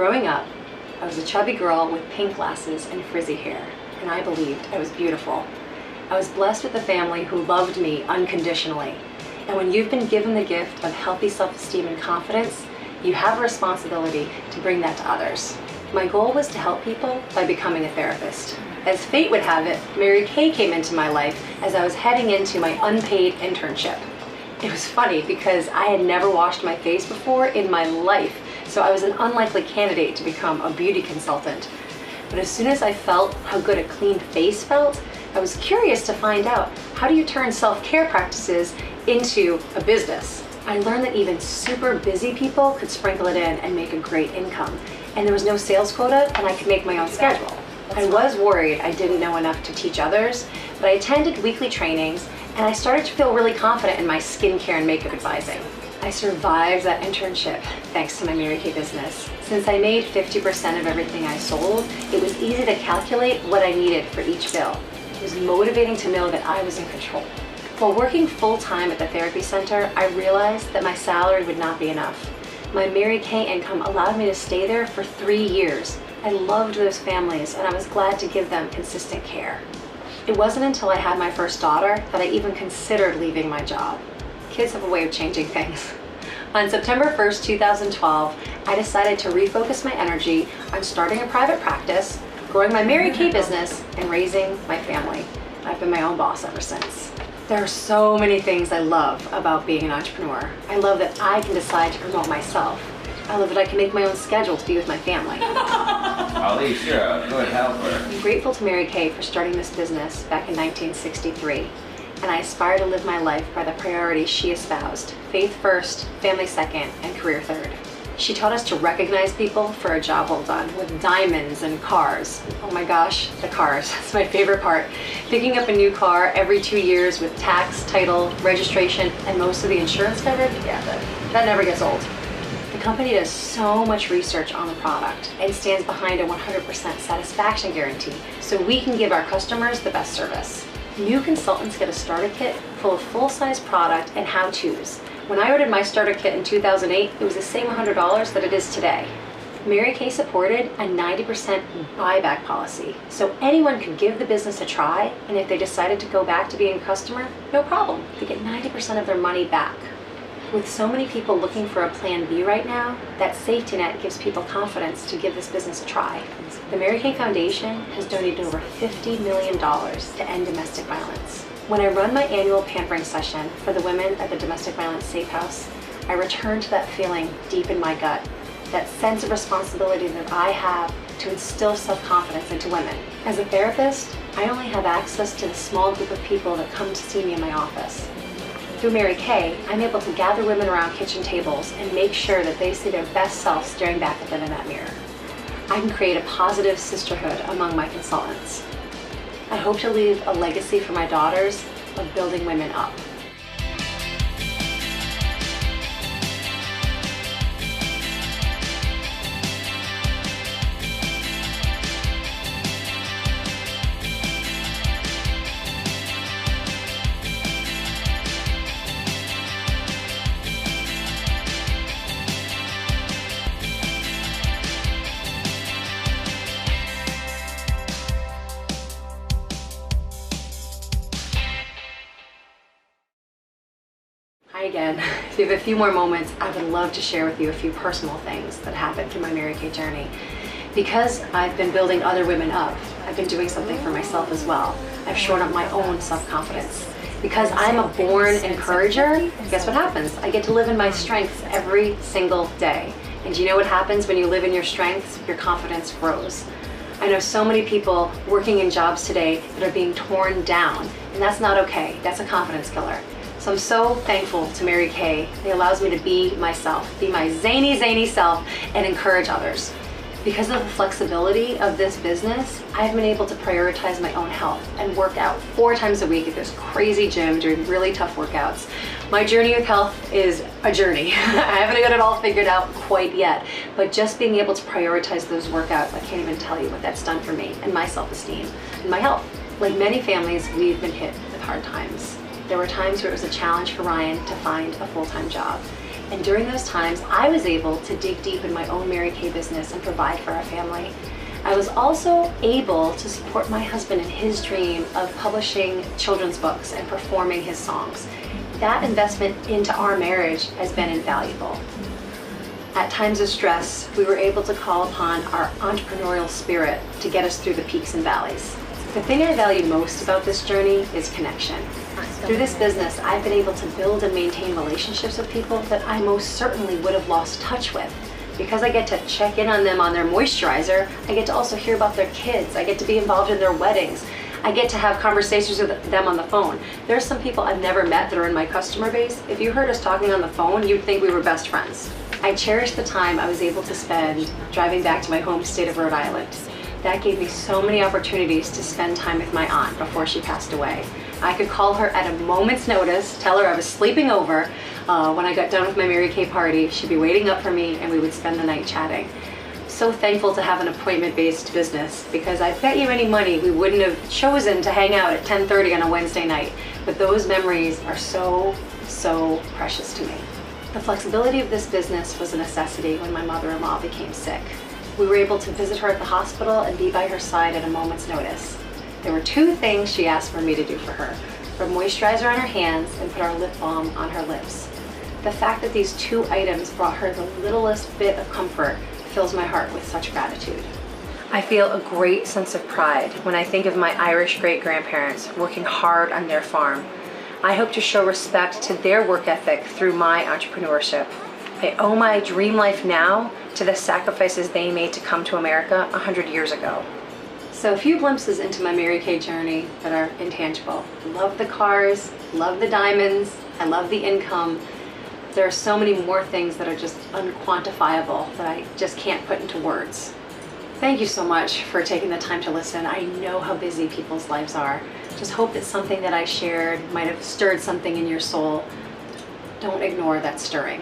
Growing up, I was a chubby girl with pink glasses and frizzy hair, and I believed I was beautiful. I was blessed with a family who loved me unconditionally. And when you've been given the gift of healthy self-esteem and confidence, you have a responsibility to bring that to others. My goal was to help people by becoming a therapist. As fate would have it, Mary Kay came into my life as I was heading into my unpaid internship. It was funny because I had never washed my face before in my life, so I was an unlikely candidate to become a beauty consultant. But as soon as I felt how good a clean face felt, I was curious to find out, how do you turn self-care practices into a business? I learned that even super busy people could sprinkle it in and make a great income. And there was no sales quota, and I could make my own schedule. I was worried I didn't know enough to teach others, but I attended weekly trainings, and I started to feel really confident in my skincare and makeup advising. I survived that internship thanks to my Mary Kay business. Since I made 50% of everything I sold, it was easy to calculate what I needed for each bill. It was motivating to know that I was in control. While working full-time at the therapy center, I realized that my salary would not be enough. My Mary Kay income allowed me to stay there for 3 years. I loved those families, and I was glad to give them consistent care. It wasn't until I had my first daughter that I even considered leaving my job. Kids have a way of changing things. On September 1st, 2012, I decided to refocus my energy on starting a private practice, growing my Mary Kay business, and raising my family. I've been my own boss ever since. There are so many things I love about being an entrepreneur. I love that I can decide to promote myself. I love that I can make my own schedule to be with my family. Alice, you're a good helper. I'm grateful to Mary Kay for starting this business back in 1963. And I aspire to live my life by the priorities she espoused: faith first, family second, and career third. She taught us to recognize people for a job well done, with diamonds and cars. Oh my gosh, the cars, that's my favorite part. Picking up a new car every 2 years with tax, title, registration, and most of the insurance covered, yeah, that never gets old. The company does so much research on the product and stands behind a 100% satisfaction guarantee, so we can give our customers the best service. New consultants get a starter kit full of full-size product and how-tos. When I ordered my starter kit in 2008, it was the same $100 that it is today. Mary Kay supported a 90% buyback policy, so anyone could give the business a try, and if they decided to go back to being a customer, no problem. They get 90% of their money back. With so many people looking for a plan B right now, that safety net gives people confidence to give this business a try. The Mary Kay Foundation has donated over $50 million to end domestic violence. When I run my annual pampering session for the women at the Domestic Violence Safe House, I return to that feeling deep in my gut, that sense of responsibility that I have to instill self-confidence into women. As a therapist, I only have access to the small group of people that come to see me in my office. Through Mary Kay, I'm able to gather women around kitchen tables and make sure that they see their best self staring back at them in that mirror. I can create a positive sisterhood among my consultants. I hope to leave a legacy for my daughters of building women up. Hi again. If you have a few more moments, I would love to share with you a few personal things that happened through my Mary Kay journey. Because I've been building other women up, I've been doing something for myself as well. I've shored up my own self-confidence. Because I'm a born encourager, guess what happens? I get to live in my strengths every single day. And do you know what happens when you live in your strengths? Your confidence grows. I know so many people working in jobs today that are being torn down, and that's not okay. That's a confidence killer. So I'm so thankful to Mary Kay. It allows me to be myself, be my zany self, and encourage others. Because of the flexibility of this business, I've been able to prioritize my own health and work out 4 times a week at this crazy gym doing really tough workouts. My journey with health is a journey. I haven't got it all figured out quite yet, but just being able to prioritize those workouts, I can't even tell you what that's done for me and my self-esteem and my health. Like many families, we've been hit with hard times. There were times where it was a challenge for Ryan to find a full-time job. And during those times, I was able to dig deep in my own Mary Kay business and provide for our family. I was also able to support my husband in his dream of publishing children's books and performing his songs. That investment into our marriage has been invaluable. At times of stress, we were able to call upon our entrepreneurial spirit to get us through the peaks and valleys. The thing I value most about this journey is connection. Through this business, I've been able to build and maintain relationships with people that I most certainly would have lost touch with. Because I get to check in on them on their moisturizer, I get to also hear about their kids. I get to be involved in their weddings. I get to have conversations with them on the phone. There are some people I've never met that are in my customer base. If you heard us talking on the phone, you'd think we were best friends. I cherish the time I was able to spend driving back to my home state of Rhode Island. That gave me so many opportunities to spend time with my aunt before she passed away. I could call her at a moment's notice, tell her I was sleeping over. When I got done with my Mary Kay party, she'd be waiting up for me and we would spend the night chatting. So thankful to have an appointment-based business, because I bet you any money we wouldn't have chosen to hang out at 10:30 on a Wednesday night. But those memories are so, so precious to me. The flexibility of this business was a necessity when my mother-in-law became sick. We were able to visit her at the hospital and be by her side at a moment's notice. There were two things she asked for me to do for her: put moisturizer on her hands and put our lip balm on her lips. The fact that these two items brought her the littlest bit of comfort fills my heart with such gratitude. I feel a great sense of pride when I think of my Irish great-grandparents working hard on their farm. I hope to show respect to their work ethic through my entrepreneurship. I owe my dream life now to the sacrifices they made to come to America 100 years ago. So a few glimpses into my Mary Kay journey that are intangible. Love the cars, love the diamonds, I love the income. There are so many more things that are just unquantifiable that I just can't put into words. Thank you so much for taking the time to listen. I know how busy people's lives are. Just hope that something that I shared might have stirred something in your soul. Don't ignore that stirring.